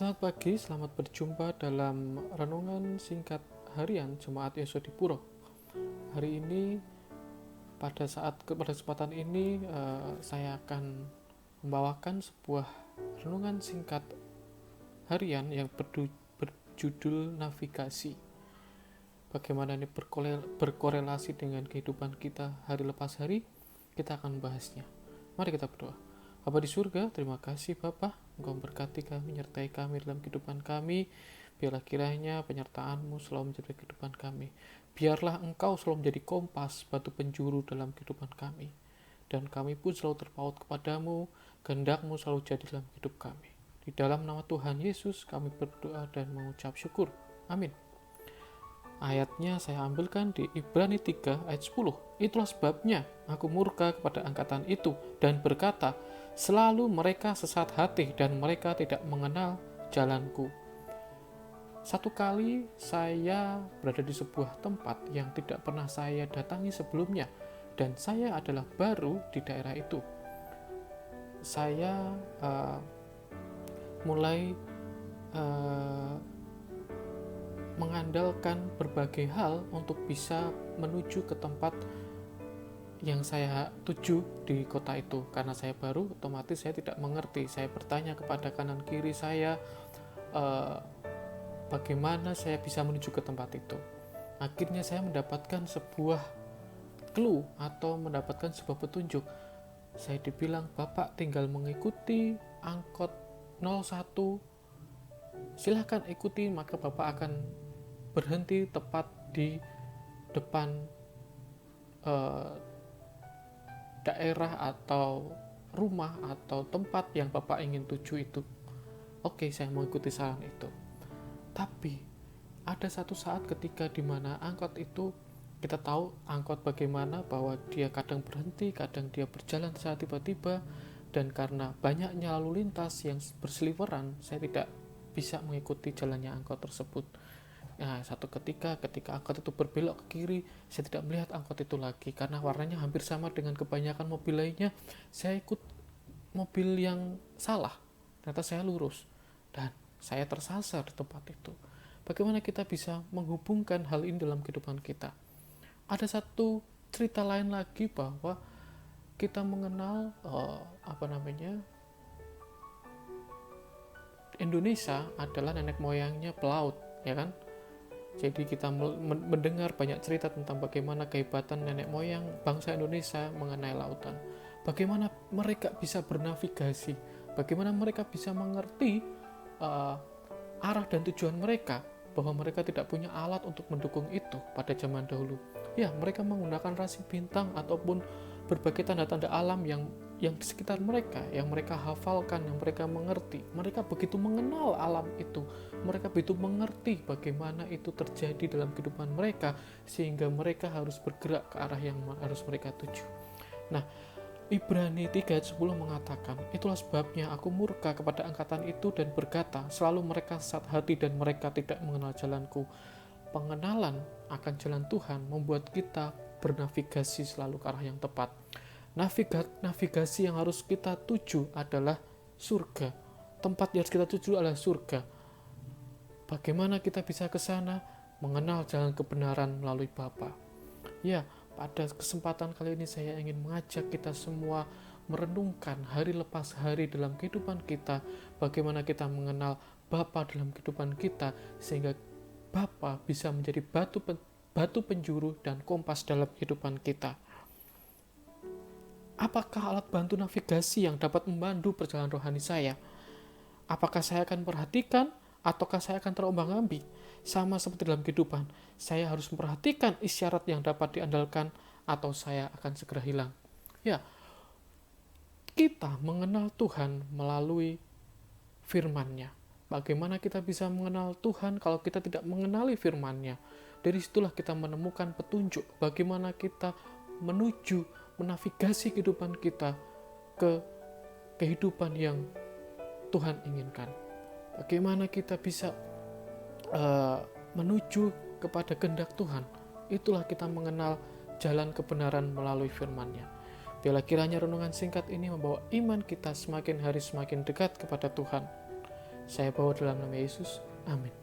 Selamat pagi, selamat berjumpa dalam renungan singkat harian Jemaat Yesodipuro. Hari ini, pada kesempatan ini, saya akan membawakan sebuah renungan singkat harian yang berjudul navigasi. Bagaimana ini berkorelasi dengan kehidupan kita hari lepas hari, kita akan bahasnya. Mari kita berdoa. Bapa di surga, terima kasih Bapa, Engkau memberkati kami, menyertai kami dalam kehidupan kami. Biarlah kiranya penyertaan-Mu selalu menjadi kehidupan kami. Biarlah Engkau selalu menjadi kompas, batu penjuru dalam kehidupan kami. Dan kami pun selalu terpaut kepadamu, kehendak-Mu selalu jadi dalam hidup kami. Di dalam nama Tuhan Yesus kami berdoa dan mengucap syukur. Amin. Ayatnya saya ambilkan di Ibrani 3 ayat 10. Itulah sebabnya aku murka kepada angkatan itu dan berkata, selalu mereka sesat hati dan mereka tidak mengenal jalanku. Satu kali saya berada di sebuah tempat yang tidak pernah saya datangi sebelumnya dan saya adalah baru di daerah itu. Saya mulai mengandalkan berbagai hal untuk bisa menuju ke tempat yang saya tuju di kota itu. Karena saya baru, otomatis saya tidak mengerti. Saya bertanya kepada kanan kiri saya, bagaimana saya bisa menuju ke tempat itu. Akhirnya saya mendapatkan sebuah clue atau mendapatkan sebuah petunjuk. Saya dibilang, Bapak tinggal mengikuti angkot 01, silahkan ikuti, maka Bapak akan berhenti tepat di depan daerah atau rumah atau tempat yang Bapak ingin tuju itu. Oke, saya mengikuti saran itu. Tapi ada satu saat ketika di mana angkot itu, kita tahu angkot bagaimana bahwa dia kadang berhenti, kadang dia berjalan saat tiba-tiba, dan karena banyaknya lalu lintas yang berseliweran, saya tidak bisa mengikuti jalannya angkot tersebut. Nah, satu ketika angkot itu berbelok ke kiri, saya tidak melihat angkot itu lagi karena warnanya hampir sama dengan kebanyakan mobil lainnya. Saya ikut mobil yang salah, ternyata saya lurus dan saya tersasar di tempat itu. Bagaimana kita bisa menghubungkan hal ini dalam kehidupan kita? Ada satu cerita lain lagi bahwa kita mengenal Indonesia adalah nenek moyangnya pelaut, ya kan? Jadi kita mendengar banyak cerita tentang bagaimana kehebatan nenek moyang bangsa Indonesia mengenai lautan. Bagaimana mereka bisa bernavigasi, bagaimana mereka bisa mengerti arah dan tujuan mereka, bahwa mereka tidak punya alat untuk mendukung itu pada zaman dahulu. Ya, mereka menggunakan rasi bintang ataupun berbagai tanda-tanda alam yang di sekitar mereka, yang mereka hafalkan, yang mereka mengerti. Mereka begitu mengenal alam itu, mereka begitu mengerti bagaimana itu terjadi dalam kehidupan mereka, sehingga mereka harus bergerak ke arah yang harus mereka tuju. Nah, Ibrani 3 ayat 10 mengatakan, itulah sebabnya aku murka kepada angkatan itu dan berkata, selalu mereka sesat hati dan mereka tidak mengenal jalanku. Pengenalan akan jalan Tuhan membuat kita bernavigasi selalu ke arah yang tepat. Navigasi yang harus kita tuju adalah surga. Tempat yang harus kita tuju adalah surga. Bagaimana kita bisa ke sana? Mengenal jalan kebenaran melalui Bapa. Ya, pada kesempatan kali ini saya ingin mengajak kita semua merenungkan hari lepas hari dalam kehidupan kita, bagaimana kita mengenal Bapa dalam kehidupan kita, sehingga Bapa bisa menjadi batu penjuru dan kompas dalam kehidupan kita. Apakah alat bantu navigasi yang dapat membantu perjalanan rohani saya? Apakah saya akan perhatikan ataukah saya akan terombang-ambing? Sama seperti dalam kehidupan, saya harus memperhatikan isyarat yang dapat diandalkan atau saya akan segera hilang. Ya, kita mengenal Tuhan melalui firman-Nya. Bagaimana kita bisa mengenal Tuhan kalau kita tidak mengenali firman-Nya? Dari situlah kita menemukan petunjuk bagaimana kita menavigasi kehidupan kita ke kehidupan yang Tuhan inginkan. Bagaimana kita bisa menuju kepada kehendak Tuhan. Itulah kita mengenal jalan kebenaran melalui firman-Nya. Biarlah kiranya renungan singkat ini membawa iman kita semakin hari semakin dekat kepada Tuhan, Saya bawa dalam nama Yesus. Amin.